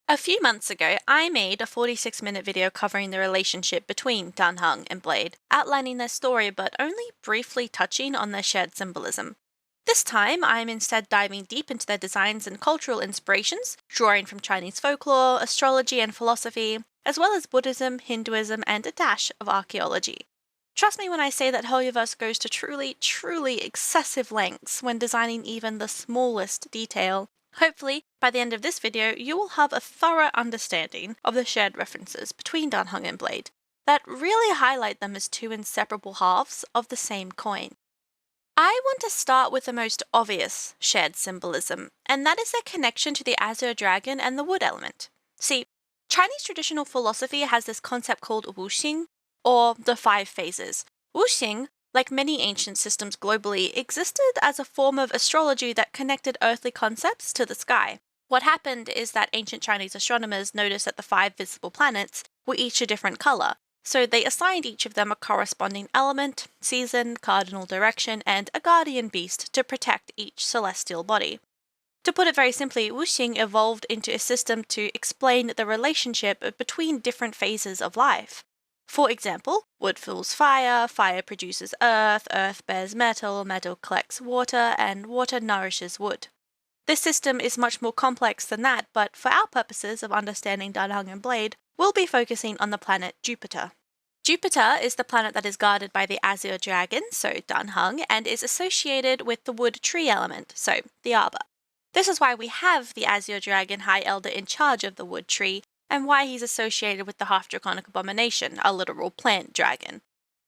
A few months ago, I made a 46-minute video covering the relationship between Dan Heng and Blade, outlining their story but only briefly touching on their shared symbolism. This time, I'm instead diving deep into their designs and cultural inspirations, drawing from Chinese folklore, astrology, and philosophy, as well as Buddhism, Hinduism, and a dash of archaeology. Trust me when I say that Hoyoverse goes to truly excessive lengths when designing even the smallest detail. Hopefully, by the end of this video, you will have a thorough understanding of the shared references between Dan Heng and Blade that really highlight them as two inseparable halves of the same coin. I want to start with the most obvious shared symbolism, and that is their connection to the azure dragon and the wood element. See, Chinese traditional philosophy has this concept called Wuxing, or the five phases. Wuxing, like many ancient systems globally, existed as a form of astrology that connected earthly concepts to the sky. What happened is that ancient Chinese astronomers noticed that the five visible planets were each a different color, so they assigned each of them a corresponding element, season, cardinal direction, and a guardian beast to protect each celestial body. To put it very simply, Wuxing evolved into a system to explain the relationship between different phases of life. For example, wood fuels fire, fire produces earth, earth bears metal, metal collects water, and water nourishes wood. This system is much more complex than that, but for our purposes of understanding Dan Heng and Blade, we'll be focusing on the planet Jupiter. Jupiter is the planet that is guarded by the azure dragon, so Dan Heng, and is associated with the wood tree element, so the arbor. This is why we have the azure dragon High Elder in charge of the wood tree, and why he's associated with the half-draconic abomination, a literal plant dragon.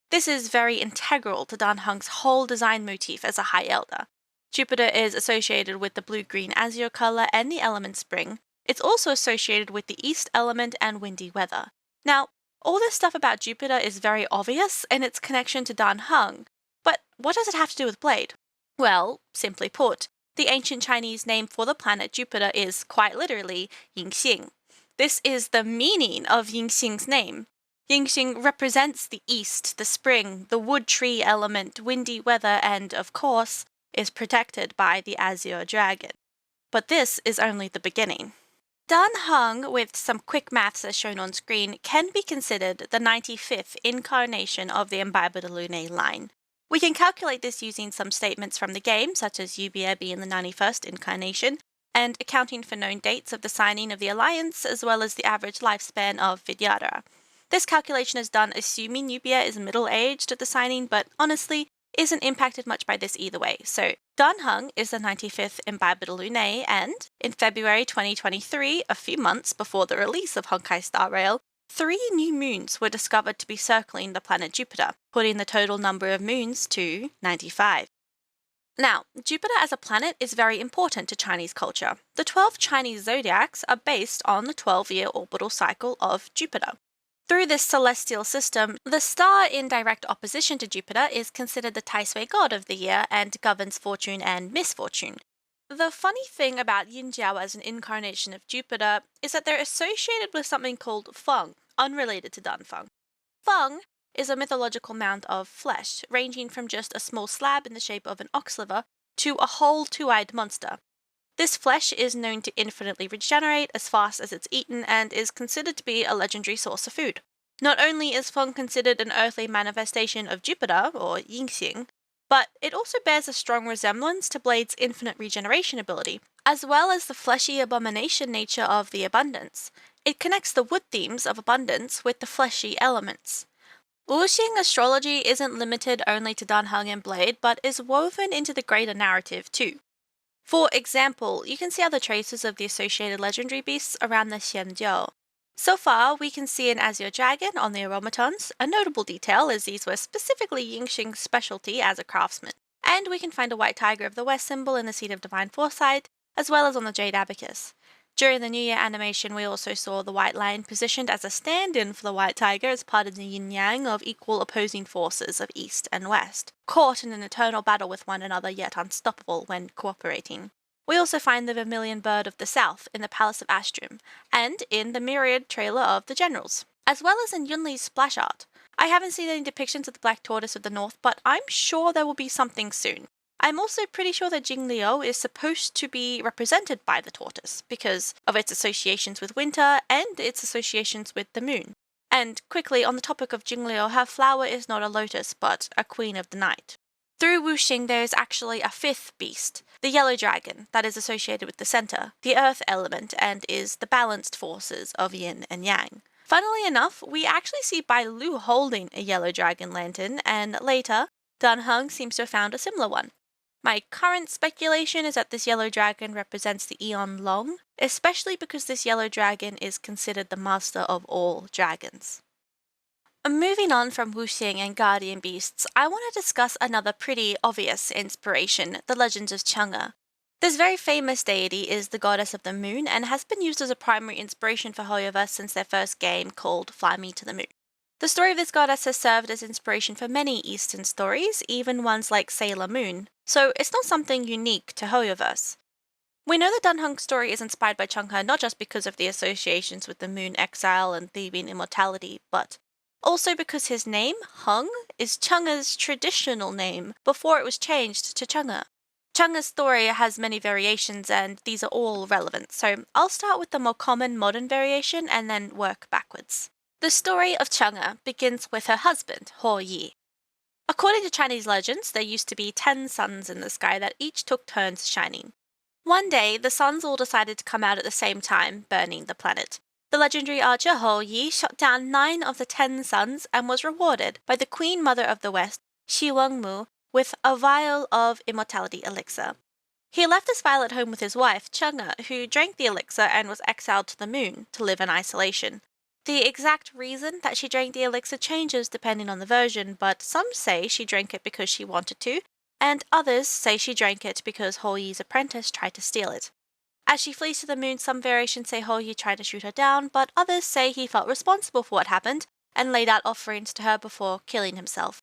This is very integral to Dan Heng's whole design motif as a High Elder. Jupiter is associated with the blue-green azure color and the element spring. It's also associated with the east element and windy weather. Now, all this stuff about Jupiter is very obvious in its connection to Dan Heng, but what does it have to do with Blade? Well, simply put, the ancient Chinese name for the planet Jupiter is, quite literally, Xing. This is the meaning of Xing's name. Xing represents the east, the spring, the wood tree element, windy weather, and, of course, is protected by the azure dragon. But this is only the beginning. Dan Heng, with some quick maths as shown on screen, can be considered the 95th incarnation of the Imbibe de Lune line. We can calculate this using some statements from the game, such as Yubie being the 91st incarnation, and accounting for known dates of the signing of the alliance, as well as the average lifespan of Vidyadhara. This calculation is done assuming Yubie is middle-aged at the signing, but honestly, isn't impacted much by this either way. So, Dan Heng is the 95th Imbibe de Lune, and in February 2023, a few months before the release of Honkai Star Rail, 3 new moons were discovered to be circling the planet Jupiter, putting the total number of moons to 95. Now, Jupiter as a planet is very important to Chinese culture. The 12 Chinese zodiacs are based on the 12-year orbital cycle of Jupiter. Through this celestial system, the star in direct opposition to Jupiter is considered the Taisui god of the year and governs fortune and misfortune. The funny thing about Yinjiao as an incarnation of Jupiter is that they're associated with something called Feng, unrelated to Dan Feng. Feng is a mythological mound of flesh, ranging from just a small slab in the shape of an ox liver to a whole two-eyed monster. This flesh is known to infinitely regenerate as fast as it's eaten and is considered to be a legendary source of food. Not only is Feng considered an earthly manifestation of Jupiter, or Yingxing, but it also bears a strong resemblance to Blade's infinite regeneration ability, as well as the fleshy abomination nature of the Abundance. It connects the wood themes of abundance with the fleshy elements. Wuxing astrology isn't limited only to Dan Heng and Blade, but is woven into the greater narrative too. For example, you can see other traces of the associated legendary beasts around the Zhenjie. So far, we can see an azure dragon on the aromatons, a notable detail as these were specifically Yingxing's specialty as a craftsman. And we can find a white tiger of the west symbol in the seat of divine foresight, as well as on the jade abacus. During the New Year animation, we also saw the white lion positioned as a stand-in for the white tiger as part of the yin-yang of equal opposing forces of east and west, caught in an eternal battle with one another yet unstoppable when cooperating. We also find the vermilion bird of the south in the Palace of Astrum, and in the myriad trailer of the generals, as well as in Yunli's splash art. I haven't seen any depictions of the black tortoise of the north, but I'm sure there will be something soon. I'm also pretty sure that Jingliu is supposed to be represented by the tortoise because of its associations with winter and its associations with the moon. And quickly, on the topic of Jingliu, her flower is not a lotus but a queen of the night. Through Wuxing, there is actually a fifth beast, the yellow dragon, that is associated with the center, the earth element, and is the balanced forces of yin and yang. Funnily enough, we actually see Bai Lu holding a yellow dragon lantern, and later, Dan Heng seems to have found a similar one. My current speculation is that this yellow dragon represents the Aeon Long, especially because this yellow dragon is considered the master of all dragons. Moving on from Wuxing and guardian beasts, I want to discuss another pretty obvious inspiration, the legends of Chang'e. This very famous deity is the goddess of the moon and has been used as a primary inspiration for Hoyoverse since their first game called Fly Me to the Moon. The story of this goddess has served as inspiration for many Eastern stories, even ones like Sailor Moon, so it's not something unique to Hoyoverse. We know that Dan Heng's story is inspired by Chang'e not just because of the associations with the moon exile and Theban immortality, but also because his name, Heng, is Chang'e's traditional name before it was changed to Chang'e. Chang'e's story has many variations and these are all relevant, so I'll start with the more common modern variation and then work backwards. The story of Chang'e begins with her husband, Hou Yi. According to Chinese legends, there used to be 10 suns in the sky that each took turns shining. One day, the suns all decided to come out at the same time, burning the planet. The legendary archer Hou Yi shot down 9 of the 10 suns and was rewarded by the Queen Mother of the West, Shi Wengmu, with a vial of immortality elixir. He left this vial at home with his wife, Chang'e, who drank the elixir and was exiled to the moon to live in isolation. The exact reason that she drank the elixir changes depending on the version, but some say she drank it because she wanted to, and others say she drank it because Hou Yi's apprentice tried to steal it. As she flees to the moon, some variations say Hou Yi tried to shoot her down, but others say he felt responsible for what happened and laid out offerings to her before killing himself.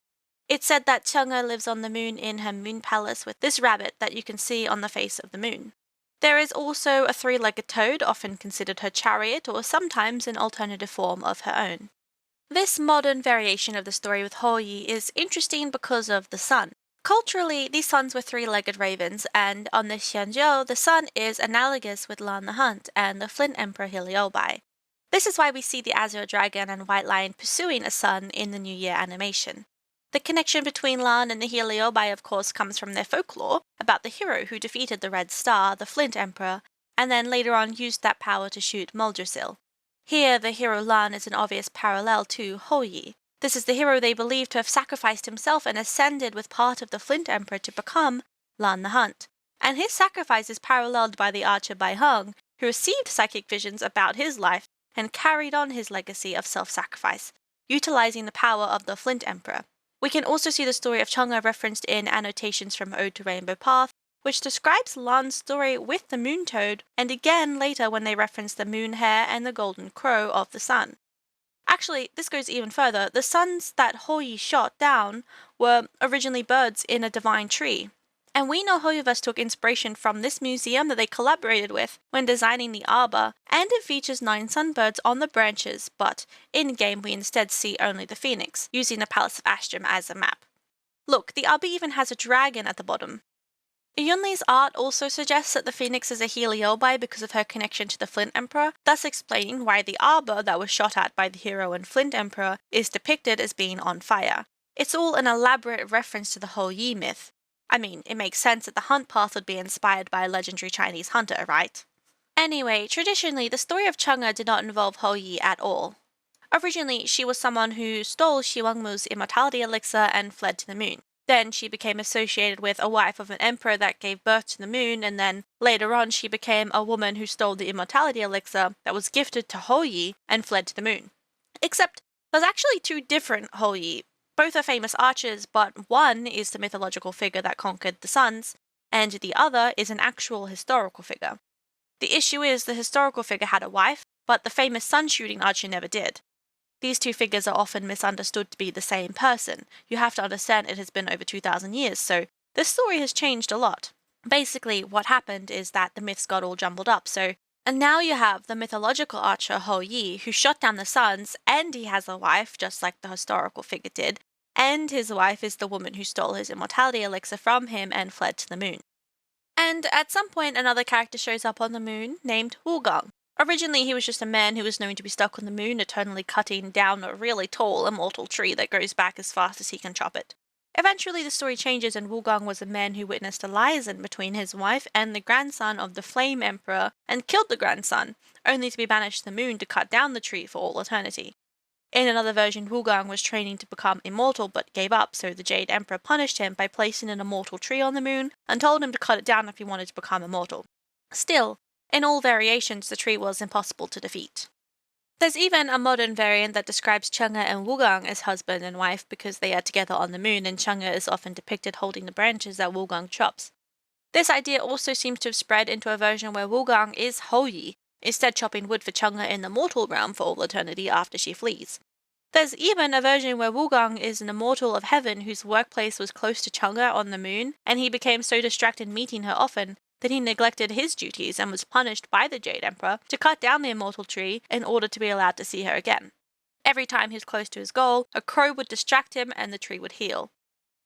It's said that Chang'e lives on the moon in her moon palace with this rabbit that you can see on the face of the moon. There is also a 3-legged toad, often considered her chariot or sometimes an alternative form of her own. This modern variation of the story with Hou Yi is interesting because of the sun. Culturally, these suns were 3-legged ravens, and on the Xianzhou, the sun is analogous with Lan the Hunt and the Flint Emperor Heliobai. This is why we see the Azure Dragon and White Lion pursuing a sun in the New Year animation. The connection between Lan and the Heliobai, of course, comes from their folklore about the hero who defeated the Red Star, the Flint Emperor, and then later on used that power to shoot Muldrassil. Here, the hero Lan is an obvious parallel to Hou Yi. This is the hero they believe to have sacrificed himself and ascended with part of the Flint Emperor to become Lan the Hunt. And his sacrifice is paralleled by the archer Bai Heng, who received psychic visions about his life and carried on his legacy of self-sacrifice, utilizing the power of the Flint Emperor. We can also see the story of Chang'e referenced in annotations from Ode to Rainbow Path, which describes Lan's story with the moon toad, and again later when they reference the moon hare and the golden crow of the sun. Actually, this goes even further. The suns that Hou Yi shot down were originally birds in a divine tree. And we know Hoyoverse took inspiration from this museum that they collaborated with when designing the arbor, and it features 9 sunbirds on the branches, but in-game we instead see only the phoenix, using the Palace of Astrum as a map. Look, the arbor even has a dragon at the bottom. Yunli's art also suggests that the phoenix is a Heliobai because of her connection to the Flint Emperor, thus explaining why the arbor that was shot at by the hero and Flint Emperor is depicted as being on fire. It's all an elaborate reference to the Hou Yi myth. I mean, it makes sense that the hunt path would be inspired by a legendary Chinese hunter, right? Anyway, traditionally, the story of Chang'e did not involve Hou Yi at all. Originally, she was someone who stole Shi Wengmu's immortality elixir and fled to the moon. Then she became associated with a wife of an emperor that gave birth to the moon, and then later on she became a woman who stole the immortality elixir that was gifted to Hou Yi and fled to the moon. Except there's actually 2 different Hou Yi. Both are famous archers, but one is the mythological figure that conquered the suns, and the other is an actual historical figure. The issue is the historical figure had a wife, but the famous sun-shooting archer never did. These 2 figures are often misunderstood to be the same person. You have to understand it has been over 2,000 years, so this story has changed a lot. Basically, what happened is that the myths got all jumbled up, and now you have the mythological archer Hou Yi, who shot down the suns, and he has a wife, just like the historical figure did, and his wife is the woman who stole his immortality elixir from him and fled to the moon. And at some point, another character shows up on the moon named Wugang. Originally, he was just a man who was known to be stuck on the moon, eternally cutting down a really tall, immortal tree that grows back as fast as he can chop it. Eventually, the story changes, and Wugang was a man who witnessed a liaison between his wife and the grandson of the Flame Emperor and killed the grandson, only to be banished to the moon to cut down the tree for all eternity. In another version, Wugang was training to become immortal but gave up, so the Jade Emperor punished him by placing an immortal tree on the moon and told him to cut it down if he wanted to become immortal. Still, in all variations, the tree was impossible to defeat. There's even a modern variant that describes Chang'e and Wugang as husband and wife because they are together on the moon, and Chang'e is often depicted holding the branches that Wugang chops. This idea also seems to have spread into a version where Wugang is Hou Yi, instead chopping wood for Chang'e in the mortal realm for all eternity after she flees. There's even a version where Wugang is an immortal of heaven whose workplace was close to Chang'e on the moon, and he became so distracted meeting her often that he neglected his duties and was punished by the Jade Emperor to cut down the immortal tree in order to be allowed to see her again. Every time he was close to his goal, a crow would distract him and the tree would heal.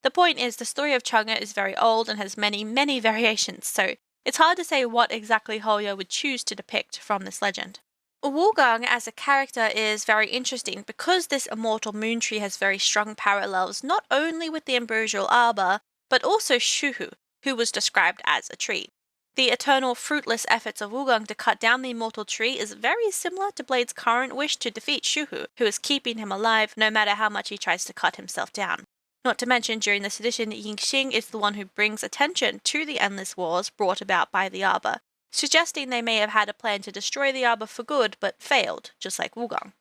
The point is, the story of Chang'e is very old and has many, many variations, so it's hard to say what exactly Hoyo would choose to depict from this legend. Wugang as a character is very interesting because this immortal moon tree has very strong parallels not only with the ambrosial arbor, but also Shuhu, who was described as a tree. The eternal fruitless efforts of Wugang to cut down the immortal tree is very similar to Blade's current wish to defeat Shuhu, who is keeping him alive no matter how much he tries to cut himself down. Not to mention, during this edition, Xing is the one who brings attention to the endless wars brought about by the arbor, suggesting they may have had a plan to destroy the arbor for good, but failed, just like Wugang.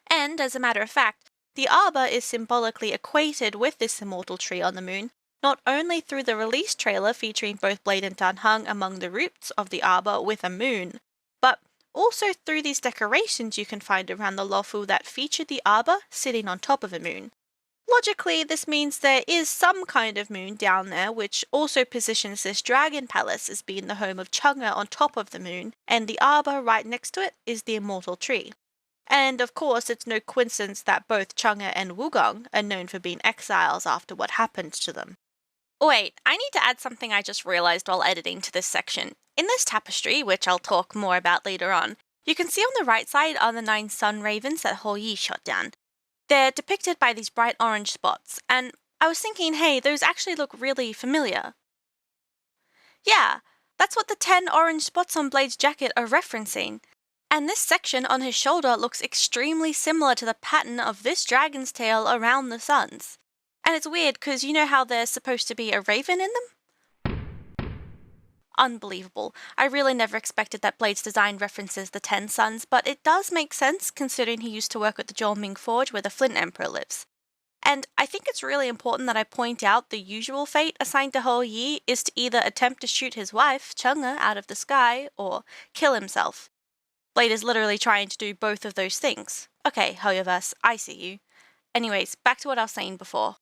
And, as a matter of fact, the arbor is symbolically equated with this immortal tree on the moon, not only through the release trailer featuring both Blade and Dan Heng among the roots of the arbor with a moon, but also through these decorations you can find around the Lofu that feature the arbor sitting on top of a moon. Logically, this means there is some kind of moon down there, which also positions this dragon palace as being the home of Chang'e on top of the moon, and the arbor right next to it is the immortal tree. And of course, it's no coincidence that both Chang'e and Wugang are known for being exiles after what happened to them. Wait, I need to add something I just realized while editing to this section. In this tapestry, which I'll talk more about later on, you can see on the right side are the 9 sun ravens that Hou Yi shot down. They're depicted by these bright orange spots, and I was thinking, hey, those actually look really familiar. Yeah, that's what the 10 orange spots on Blade's jacket are referencing. And this section on his shoulder looks extremely similar to the pattern of this dragon's tail around the suns. And it's weird because you know how there's supposed to be a raven in them? Unbelievable. I really never expected that Blade's design references the 10 suns, but it does make sense considering he used to work at the Zhongming Forge where the Flint Emperor lives. And I think it's really important that I point out the usual fate assigned to Hou Yi is to either attempt to shoot his wife, Chang'e, out of the sky, or kill himself. Blade is literally trying to do both of those things. Okay, Hoyoverse, I see you. Anyways, back to what I was saying before.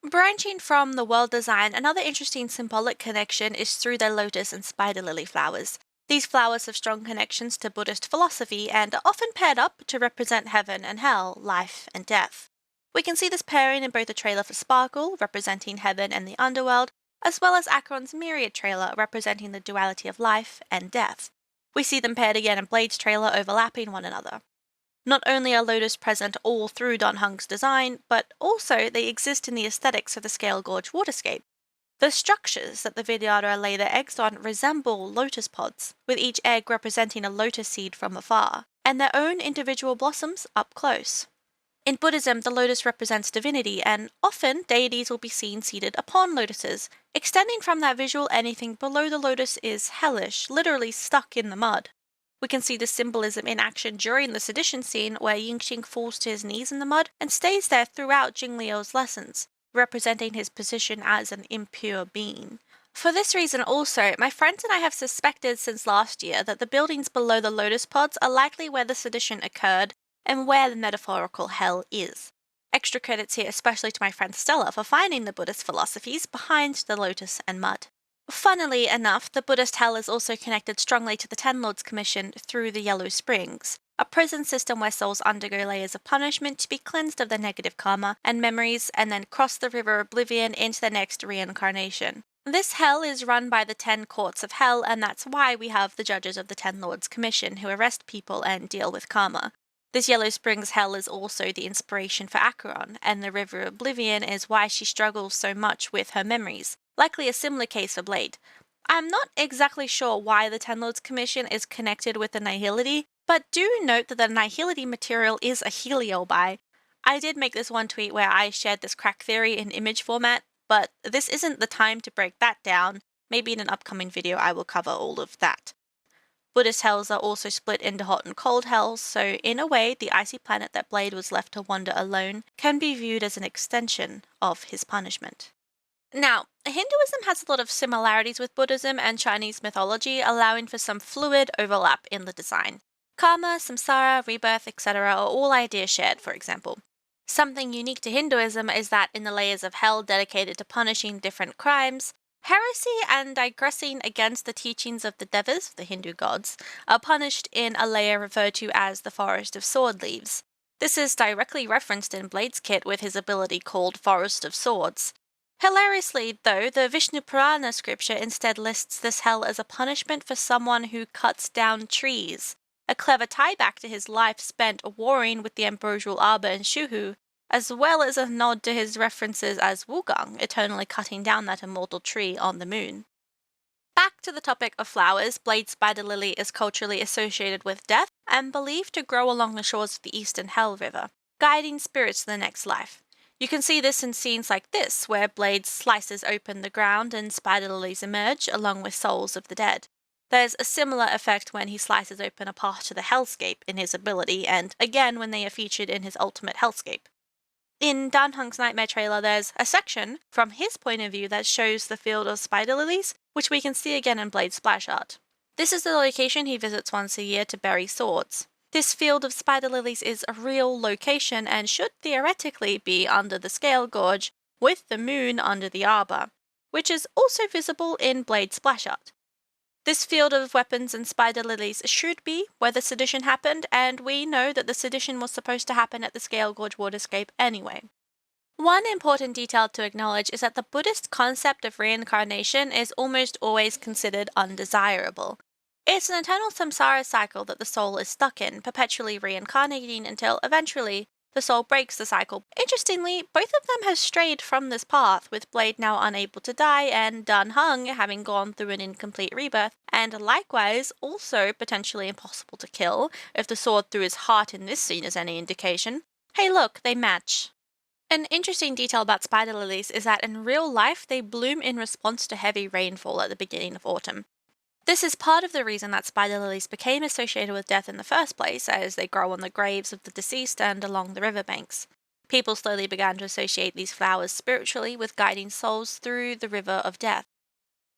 Branching from the world design, another interesting symbolic connection is through their lotus and spider lily flowers. These flowers have strong connections to Buddhist philosophy and are often paired up to represent heaven and hell, life and death. We can see this pairing in both the trailer for Sparkle, representing heaven and the underworld, as well as Acheron's Myriad trailer, representing the duality of life and death. We see them paired again in Blade's trailer, overlapping one another. Not only are Lotus present all through Dan Heng's design, but also they exist in the aesthetics of the Scale Gorge waterscape. The structures that the Vidyadhara lay their eggs on resemble lotus pods, with each egg representing a lotus seed from afar, and their own individual blossoms up close. In Buddhism, the lotus represents divinity, and often deities will be seen seated upon lotuses. Extending from that visual, anything below the lotus is hellish, literally stuck in the mud. We can see the symbolism in action during the sedition scene where Yingxing falls to his knees in the mud and stays there throughout Jingliu's lessons, representing his position as an impure being. For this reason also, my friends and I have suspected since last year that the buildings below the lotus pods are likely where the sedition occurred and where the metaphorical hell is. Extra credits here especially to my friend Stella for finding the Buddhist philosophies behind the lotus and mud. Funnily enough, the Buddhist hell is also connected strongly to the Ten Lords Commission through the Yellow Springs. a prison system where souls undergo layers of punishment to be cleansed of their negative karma and memories and then cross the river oblivion into the next reincarnation. This hell is run by the 10 courts of hell, and that's why we have the judges of the 10 Lords Commission who arrest people and deal with karma. This Yellow Springs hell is also the inspiration for Acheron, and the River Oblivion is why she struggles so much with her memories, likely a similar case for Blade. I'm not exactly sure why the 10 Lords Commission is connected with the Nihility, but do note that the Nihility material is a heliobi. I did make this one tweet where I shared this crack theory in image format, but this isn't the time to break that down. Maybe in an upcoming video I will cover all of that. Buddhist hells are also split into hot and cold hells, so in a way the icy planet that Blade was left to wander alone can be viewed as an extension of his punishment. Now, Hinduism has a lot of similarities with Buddhism and Chinese mythology, allowing for some fluid overlap in the design. Karma, samsara, rebirth, etc. are all ideas shared, for example. Something unique to Hinduism is that in the layers of hell dedicated to punishing different crimes, heresy and digressing against the teachings of the Devas, the Hindu gods, are punished in a layer referred to as the Forest of Sword Leaves. This is directly referenced in Blade's kit with his ability called Forest of Swords. Hilariously, though, the Vishnu Purana scripture instead lists this hell as a punishment for someone who cuts down trees, a clever tie-back to his life spent warring with the ambrosial arbor in Shuhu, as well as a nod to his references as Wugang, eternally cutting down that immortal tree on the moon. Back to the topic of flowers, Blade Spider Lily is culturally associated with death and believed to grow along the shores of the Eastern Hell River, guiding spirits to the next life. You can see this in scenes like this, where Blade slices open the ground and spider lilies emerge along with souls of the dead. There's a similar effect when he slices open a path to the hellscape in his ability, and again when they are featured in his ultimate hellscape. In Dan Heng's Nightmare trailer, there's a section from his point of view that shows the field of spider lilies, which we can see again in Blade's splash art. This is the location he visits once a year to bury swords. This field of spider lilies is a real location and should theoretically be under the Scale Gorge, with the moon under the arbor, which is also visible in Blade's splash art. This field of weapons and spider lilies should be where the sedition happened, and we know that the sedition was supposed to happen at the Scale Gorge waterscape anyway. One important detail to acknowledge is that the Buddhist concept of reincarnation is almost always considered undesirable. It's an eternal samsara cycle that the soul is stuck in, perpetually reincarnating until eventually the soul breaks the cycle. Interestingly, both of them have strayed from this path, with Blade now unable to die and Dan Heng having gone through an incomplete rebirth, and likewise also potentially impossible to kill, if the sword through his heart in this scene is any indication. Hey look, they match. An interesting detail about spider lilies is that in real life they bloom in response to heavy rainfall at the beginning of autumn. This is part of the reason that spider lilies became associated with death in the first place, as they grow on the graves of the deceased and along the riverbanks. People slowly began to associate these flowers spiritually with guiding souls through the river of death.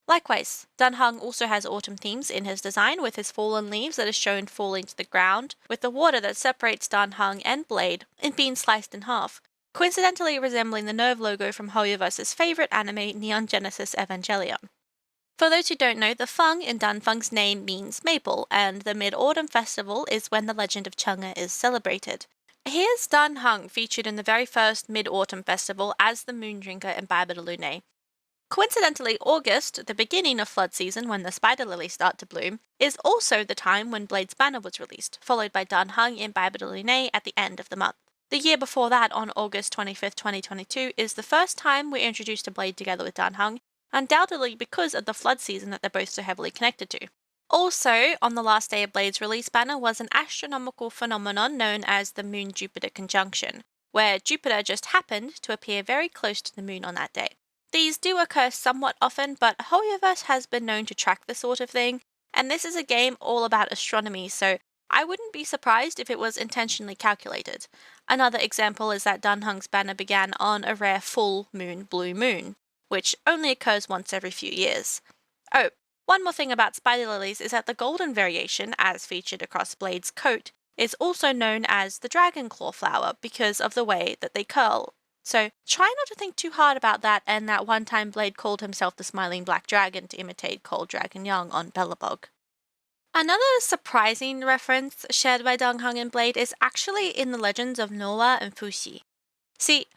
Likewise, Dan Heng also has autumn themes in his design, with his fallen leaves that are shown falling to the ground, with the water that separates Dan Heng and Blade and being sliced in half, coincidentally resembling the Nerve logo from Hoyoverse's favourite anime Neon Genesis Evangelion. For those who don't know, the Feng in Dan Feng's name means maple, and the Mid-Autumn Festival is when the legend of Chang'e is celebrated. Here's Dan Heng featured in the very first Mid-Autumn Festival as the moon drinker in Baba de Lune. Coincidentally, August, the beginning of flood season when the spider lilies start to bloom, is also the time when Blade's banner was released, followed by Dan Heng in Baba de Lune at the end of the month. The year before that, on August 25th, 2022, is the first time we're introduced to Blade together with Dan Heng, undoubtedly because of the flood season that they're both so heavily connected to. Also, on the last day of Blade's release banner was an astronomical phenomenon known as the Moon-Jupiter conjunction, where Jupiter just happened to appear very close to the moon on that day. These do occur somewhat often, but Hoyoverse has been known to track this sort of thing, and this is a game all about astronomy, so I wouldn't be surprised if it was intentionally calculated. Another example is that Dan Heng's banner began on a rare full moon blue moon, which only occurs once every few years. Oh, one more thing about spider lilies is that the golden variation, as featured across Blade's coat, is also known as the dragon claw flower because of the way that they curl. So try not to think too hard about that and that one time Blade called himself the smiling black dragon to imitate Cold Dragon Young on Bellabog. Another surprising reference shared by Dan Heng and Blade is actually in the legends of Nuwa and Fuxi. See,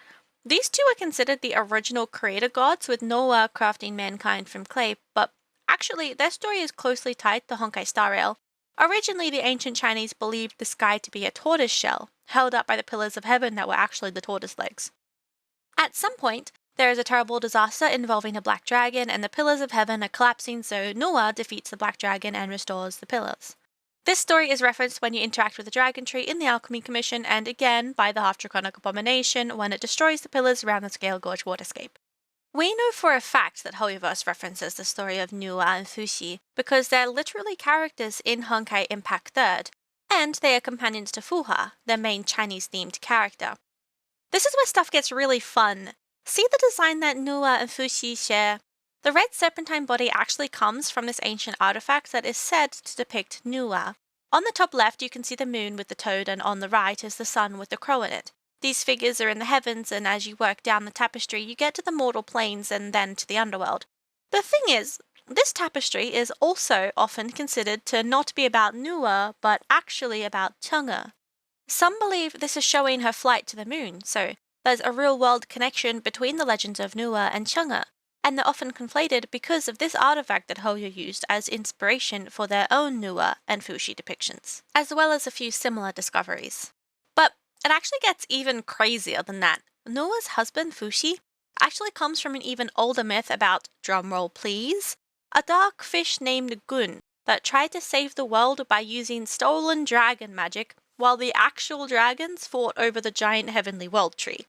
these two are considered the original creator gods, with Nuwa crafting mankind from clay, but actually their story is closely tied to Honkai Star Rail. Originally, the ancient Chinese believed the sky to be a tortoise shell, held up by the pillars of heaven that were actually the tortoise legs. At some point, there is a terrible disaster involving a black dragon, and the pillars of heaven are collapsing, so Nuwa defeats the black dragon and restores the pillars. This story is referenced when you interact with the Dragon Tree in the Alchemy Commission, and again by the Half-Draconic Abomination when it destroys the pillars around the Scale Gorge waterscape. We know for a fact that Hoyoverse references the story of Nuwa and Fuxi because they're literally characters in Honkai Impact 3rd, and they are companions to Fuha, their main Chinese-themed character. This is where stuff gets really fun. See the design that Nuwa and Fuxi share? The red serpentine body actually comes from this ancient artifact that is said to depict Nuwa. On the top left, you can see the moon with the toad, and on the right is the sun with the crow in it. These figures are in the heavens, and as you work down the tapestry, you get to the mortal planes and then to the underworld. The thing is, this tapestry is also often considered to not be about Nuwa, but actually about Chang'e. Some believe this is showing her flight to the moon, so there's a real-world connection between the legends of Nuwa and Chang'e, and they're often conflated because of this artifact that Hoyo used as inspiration for their own Nuwa and Fuxi depictions, as well as a few similar discoveries. But it actually gets even crazier than that. Nuwa's husband, Fuxi, actually comes from an even older myth about, drumroll please, a dark fish named Gun that tried to save the world by using stolen dragon magic while the actual dragons fought over the giant heavenly world tree.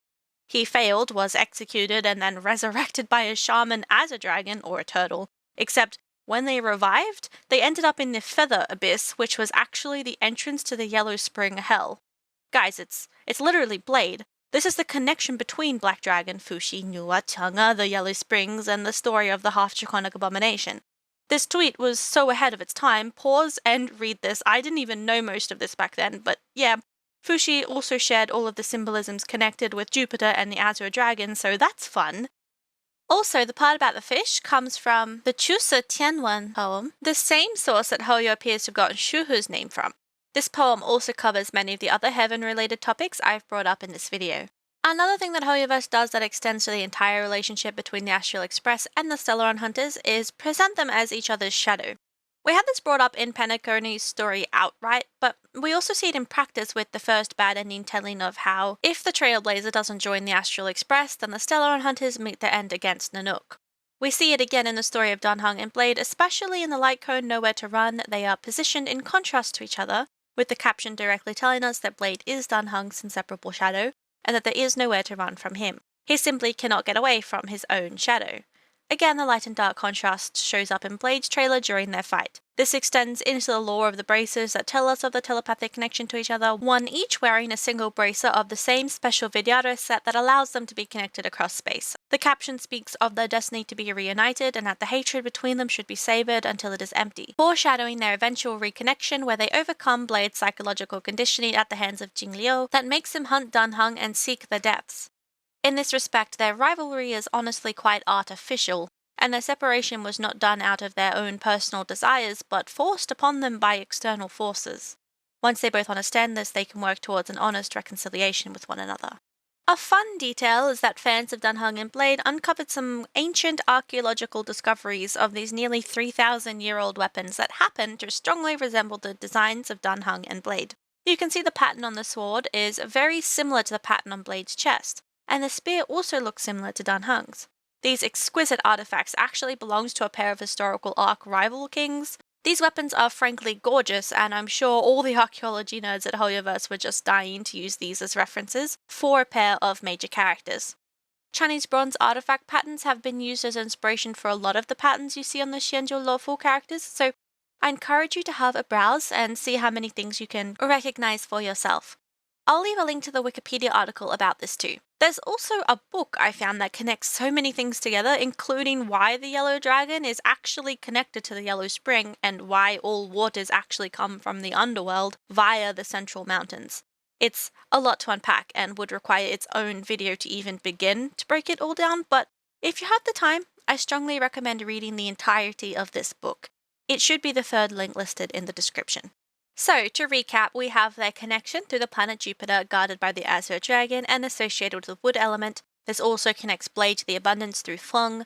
He failed, was executed, and then resurrected by a shaman as a dragon or a turtle, except when they revived, they ended up in the Feather Abyss, which was actually the entrance to the Yellow Spring Hell. Guys, it's literally Blade. This is the connection between Black Dragon, Fuxi, Nuwa, Chang'e, the Yellow Springs, and the story of the Half-Draconic Abomination. This tweet was so ahead of its time. Pause and read this. I didn't even know most of this back then, but yeah. Fuxi also shared all of the symbolisms connected with Jupiter and the Azure Dragon, so that's fun. Also, the part about the fish comes from the Chusa Tianwen poem, the same source that Hoyo appears to have gotten Shuhu's name from. This poem also covers many of the other heaven-related topics I've brought up in this video. Another thing that Hoyoverse does that extends to the entire relationship between the Astral Express and the Stellaron Hunters is present them as each other's shadow. We had this brought up in Penaconi's story outright, but we also see it in practice with the first bad ending telling of how, if the Trailblazer doesn't join the Astral Express, then the Stellaron Hunters meet their end against Nanook. We see it again in the story of Dan Heng and Blade, especially in the Light Cone Nowhere to Run. They are positioned in contrast to each other, with the caption directly telling us that Blade is Dan Heng's inseparable shadow, and that there is nowhere to run from him. He simply cannot get away from his own shadow. Again, the light and dark contrast shows up in Blade's trailer during their fight. This extends into the lore of the bracers that tell us of the telepathic connection to each other, one each wearing a single bracer of the same special Vidyadhara set that allows them to be connected across space. The caption speaks of their destiny to be reunited and that the hatred between them should be savored until it is empty, foreshadowing their eventual reconnection where they overcome Blade's psychological conditioning at the hands of Jing Liu that makes him hunt Dan Heng and seek their depths. In this respect, their rivalry is honestly quite artificial, and their separation was not done out of their own personal desires, but forced upon them by external forces. Once they both understand this, they can work towards an honest reconciliation with one another. A fun detail is that fans of Dan Heng and Blade uncovered some ancient archaeological discoveries of these nearly 3,000-year-old weapons that happen to strongly resemble the designs of Dan Heng and Blade. You can see the pattern on the sword is very similar to the pattern on Blade's chest, and the spear also looks similar to Dan Heng's. These exquisite artifacts actually belongs to a pair of historical arc rival kings. These weapons are frankly gorgeous, and I'm sure all the archaeology nerds at Hoyoverse were just dying to use these as references for a pair of major characters. Chinese bronze artifact patterns have been used as inspiration for a lot of the patterns you see on the Xianzhou lawful characters, so I encourage you to have a browse and see how many things you can recognize for yourself. I'll leave a link to the Wikipedia article about this too. There's also a book I found that connects so many things together, including why the Yellow Dragon is actually connected to the Yellow Spring and why all waters actually come from the underworld via the Central Mountains. It's a lot to unpack and would require its own video to even begin to break it all down, but if you have the time, I strongly recommend reading the entirety of this book. It should be the third link listed in the description. So, to recap, we have their connection through the planet Jupiter, guarded by the Azure Dragon and associated with the wood element. This also connects Blade to the Abundance through Feng.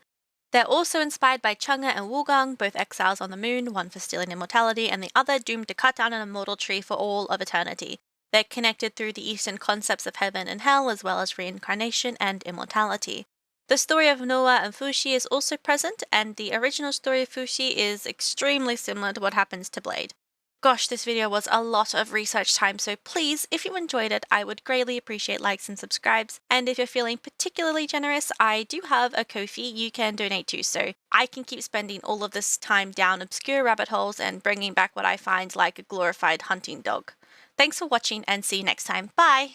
They're also inspired by Chang'e and Wugang, both exiles on the moon, one for stealing immortality and the other doomed to cut down an immortal tree for all of eternity. They're connected through the Eastern concepts of heaven and hell, as well as reincarnation and immortality. The story of Nuwa and Fuxi is also present, and the original story of Fuxi is extremely similar to what happens to Blade. Gosh, this video was a lot of research time, so please, if you enjoyed it, I would greatly appreciate likes and subscribes. And if you're feeling particularly generous, I do have a Ko-fi you can donate to, so I can keep spending all of this time down obscure rabbit holes and bringing back what I find like a glorified hunting dog. Thanks for watching and see you next time. Bye!